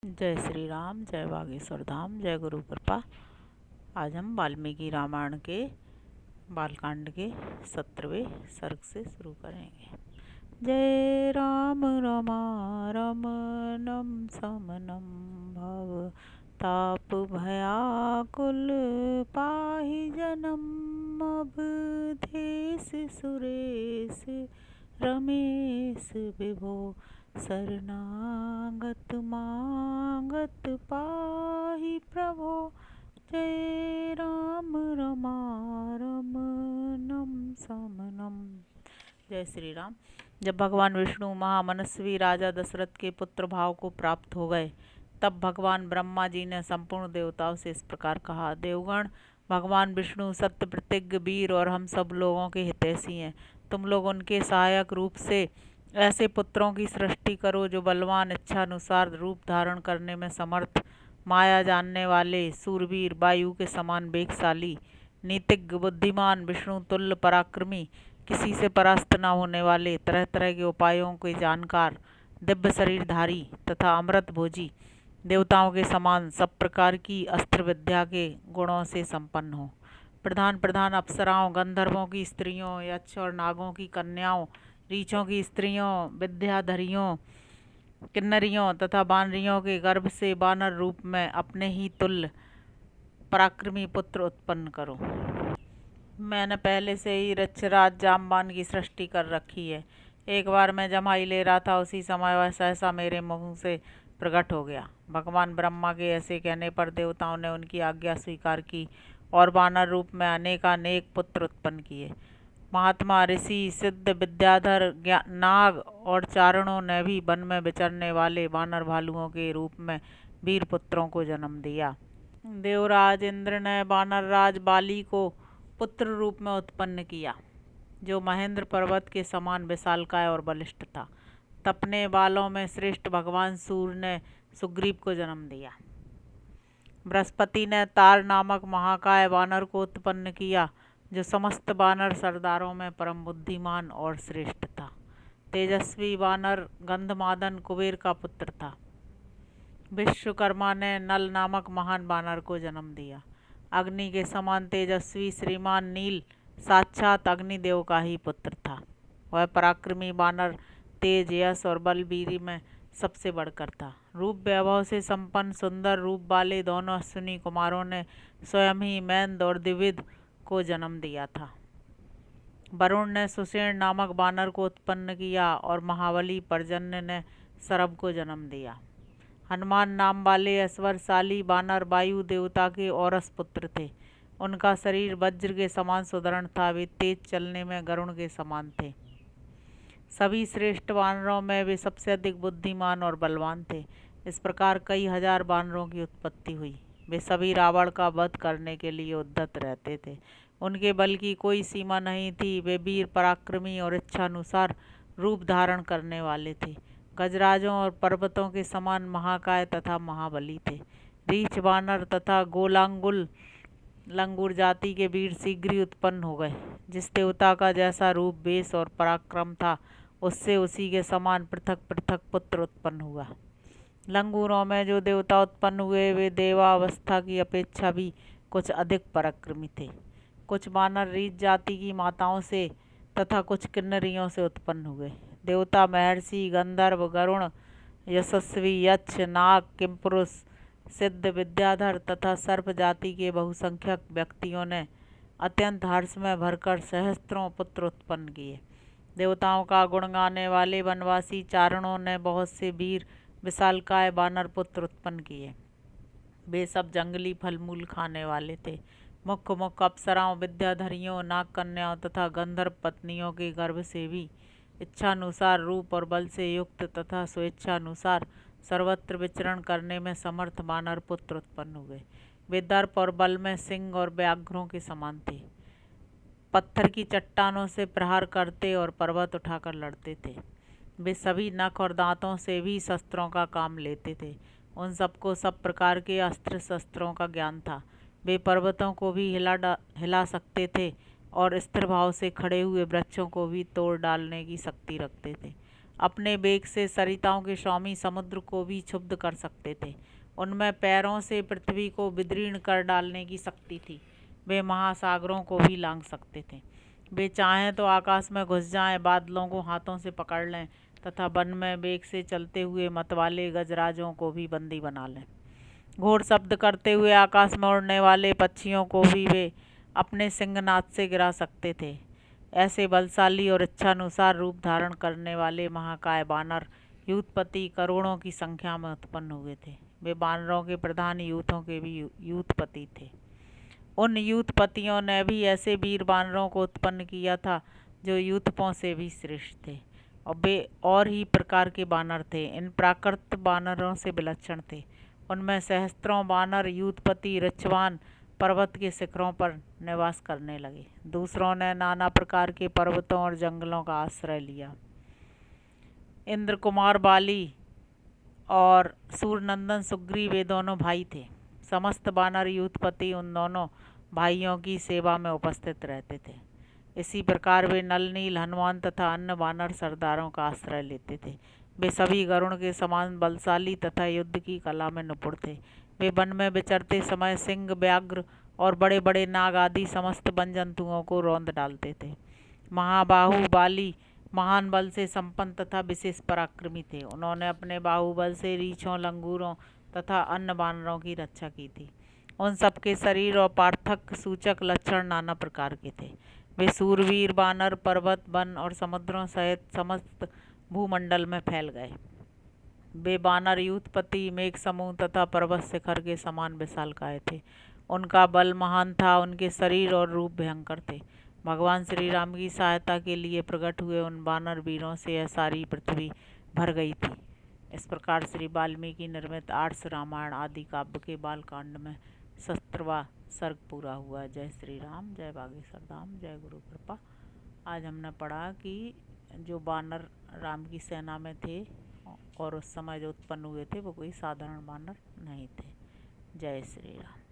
जय श्री राम, जय बागेश्वर धाम, जय गुरु कृपा। आज हम वाल्मीकि रामायण के बालकांड के 17वें सर्ग से शुरू करेंगे। जय राम रमा रमनम समनम भव ताप भयाकुल पाहि जनम अवधेश सुरेश रमेश विभो शरणागत मांगत पाहि प्रभो। जय राम रमा रमनम समनम। जय श्री राम। जब भगवान विष्णु महामनस्वी राजा दशरथ के पुत्र भाव को प्राप्त हो गए, तब भगवान ब्रह्मा जी ने संपूर्ण देवताओं से इस प्रकार कहा। देवगण, भगवान विष्णु सत्य प्रतिज्ञ वीर और हम सब लोगों के हितैषी हैं। तुम लोग उनके सहायक रूप से ऐसे पुत्रों की सृष्टि करो जो बलवान, इच्छानुसार रूप धारण करने में समर्थ, माया जानने वाले, सूरवीर, वायु के समान वेगशाली, नीतिज्ञ, बुद्धिमान, विष्णु तुल्य पराक्रमी, किसी से परास्त न होने वाले, तरह तरह के उपायों के जानकार, दिव्य शरीरधारी तथा अमृत भोजी, देवताओं के समान सब प्रकार की अस्त्र विद्या के गुणों से संपन्न हो। प्रधान प्रधान अप्सराओं, गंधर्वों की स्त्रियों, यक्ष और नागों की कन्याओं, रीछों की स्त्रियों, विद्याधरियों, किन्नरियों तथा वानरियों के गर्भ से वानर रूप में अपने ही तुल्य पराक्रमी पुत्र उत्पन्न करो। मैंने पहले से ही ऋक्षराज जामवान की सृष्टि कर रखी है। एक बार मैं जमाई ले रहा था, उसी समय वह सहसा मेरे मुंह से प्रकट हो गया। भगवान ब्रह्मा के ऐसे कहने पर देवताओं ने उनकी आज्ञा स्वीकार की और वानर रूप में अनेकानेक पुत्र उत्पन्न किए। महात्मा, ऋषि, सिद्ध, विद्याधर, नाग और चारणों ने भी वन में विचरने वाले वानर भालुओं के रूप में वीर पुत्रों को जन्म दिया। देवराज इंद्र ने वानर राज बाली को पुत्र रूप में उत्पन्न किया, जो महेंद्र पर्वत के समान विशालकाय और बलिष्ठ था। तपने वालों में श्रेष्ठ भगवान सूर्य ने सुग्रीव को जन्म दिया। बृहस्पति ने तार नामक महाकाय वानर को उत्पन्न किया, जो समस्त वानर सरदारों में परम बुद्धिमान और श्रेष्ठ था। तेजस्वी वानर गंधमादन कुबेर का पुत्र था। विश्वकर्मा ने नल नामक महान वानर को जन्म दिया। अग्नि के समान तेजस्वी श्रीमान नील साक्षात अग्निदेव का ही पुत्र था। वह पराक्रमी वानर तेज, यश और बलवीर में सबसे बढ़कर था। रूप वैभव से संपन्न सुंदर रूप वाले दोनों अश्विनी कुमारों ने स्वयं ही मैंद और द्विविद को जन्म दिया था। वरुण ने सुषेण नामक वानर को उत्पन्न किया और महाबली पर्जन्य ने सरभ को जन्म दिया। हनुमान नाम वाले ऐश्वर्यशाली वानर वायु देवता के औरस पुत्र थे। उनका शरीर वज्र के समान सुदृढ़ था। वे तेज चलने में गरुण के समान थे। सभी श्रेष्ठ वानरों में वे सबसे अधिक बुद्धिमान और बलवान थे। इस प्रकार कई हजार वानरों की उत्पत्ति हुई। वे सभी रावण का वध करने के लिए उद्यत रहते थे। उनके बल की कोई सीमा नहीं थी। वे वीर, पराक्रमी और इच्छानुसार रूप धारण करने वाले थे। गजराजों और पर्वतों के समान महाकाय तथा महाबली थे। रीछ वानर तथा गोलांगुल लंगूर जाति के वीर शीघ्र ही उत्पन्न हो गए। जिस देवता का जैसा रूप, वेश और पराक्रम था, उससे उसी के समान पृथक पृथक पुत्र उत्पन्न हुआ। लंगूरों में जो देवता उत्पन्न हुए, वे देवावस्था की अपेक्षा भी कुछ अधिक पराक्रमी थे। कुछ वानर रीछ जाति की माताओं से तथा कुछ किन्नरियों से उत्पन्न हुए। देवता, महर्षि, गंधर्व, गरुण, यशस्वी, यक्ष, नाग, किमपुरुष, सिद्ध, विद्याधर तथा सर्प जाति के बहुसंख्यक व्यक्तियों ने अत्यंत हर्ष में भरकर सहस्त्रों पुत्र उत्पन्न किए। देवताओं का गुण गाने वाले वनवासी चारणों ने बहुत से वीर विशालकाय वानर पुत्र उत्पन्न किए। वे सब जंगली फल मूल खाने वाले थे। मुख्य मुख्य अप्सराओं, विद्याधरियों, नाग कन्याओं तथा गंधर्व पत्नियों के गर्भ से भी इच्छानुसार रूप और बल से युक्त तथा स्वेच्छानुसार सर्वत्र विचरण करने में समर्थ वानर पुत्र उत्पन्न हुए। वे दर्प और बल में सिंह और व्याघ्रों के समान थे। पत्थर की चट्टानों से प्रहार करते और पर्वत उठाकर लड़ते थे। वे सभी नख और दांतों से भी शस्त्रों का काम लेते थे। उन सबको सब प्रकार के अस्त्र शस्त्रों का ज्ञान था। वे पर्वतों को भी हिला सकते थे और स्थिर भाव से खड़े हुए वृक्षों को भी तोड़ डालने की शक्ति रखते थे। अपने वेग से सरिताओं के स्वामी समुद्र को भी क्षुब्ध कर सकते थे। उनमें पैरों से पृथ्वी को विदीर्ण कर डालने की शक्ति थी। वे महासागरों को भी लांघ सकते थे। वे चाहें तो आकाश में घुस जाएं, बादलों को हाथों से पकड़ लें तथा वन में वेग से चलते हुए मतवाले गजराजों को भी बंदी बना लें। घोर शब्द करते हुए आकाश में उड़ने वाले पक्षियों को भी वे अपने सिंहनाद से गिरा सकते थे। ऐसे बलशाली और इच्छानुसार रूप धारण करने वाले महाकाय बानर यूथपति करोड़ों की संख्या में उत्पन्न हुए थे। वे बानरों के प्रधान यूथों के भी यूथपति थे। उन यूथपतियों ने भी ऐसे वीर बानरों को उत्पन्न किया था जो यूथपों से भी श्रेष्ठ थे, और वे और ही प्रकार के बानर थे। इन प्राकृत बानरों से विलक्षण थे। उनमें सहस्त्रों बानर यूथपति ऋक्षवान पर्वत के शिखरों पर निवास करने लगे। दूसरों ने नाना प्रकार के पर्वतों और जंगलों का आश्रय लिया। इंद्र कुमार बाली और सूरनंदन सुग्रीव वे दोनों भाई थे। समस्त बानर यूथपति उन दोनों भाइयों की सेवा में उपस्थित रहते थे। इसी प्रकार वे नल नील हनुमान तथा अन्य बानर सरदारों का आश्रय लेते थे। वे सभी गरुण के समान बलशाली तथा युद्ध की कला में निपुण थे। वे वन में विचरते समय सिंह, व्याघ्र और बड़े बड़े नाग आदि समस्त वन जंतुओं को रौंद डालते थे। महाबाहु बाली महान बल से संपन्न तथा विशेष पराक्रमी थे। उन्होंने अपने बाहुबल से रीछों, लंगूरों तथा अन्य बानरों की रक्षा की थी। उन सबके शरीर और पार्थक्य सूचक लक्षण नाना प्रकार के थे। वे सूरवीर बानर पर्वत, वन और समुद्रों सहित समस्त भूमंडल में फैल गए। वे बानर यूथपति मेघ समूह तथा पर्वत शिखर के समान विशालकाय थे। उनका बल महान था, उनके शरीर और रूप भयंकर थे। भगवान श्री राम की सहायता के लिए प्रकट हुए उन बानर वीरों से यह सारी पृथ्वी भर गई थी। इस प्रकार श्री वाल्मीकि निर्मित आर्ष रामायण आदि काव्य के बालकांड में 17वां सर्ग पूरा हुआ। जय श्री राम, जय बागेश्वर धाम, जय गुरु कृपा। आज हमने पढ़ा कि जो बानर राम की सेना में थे और उस समय जो उत्पन्न हुए थे वो कोई साधारण बानर नहीं थे। जय श्री राम।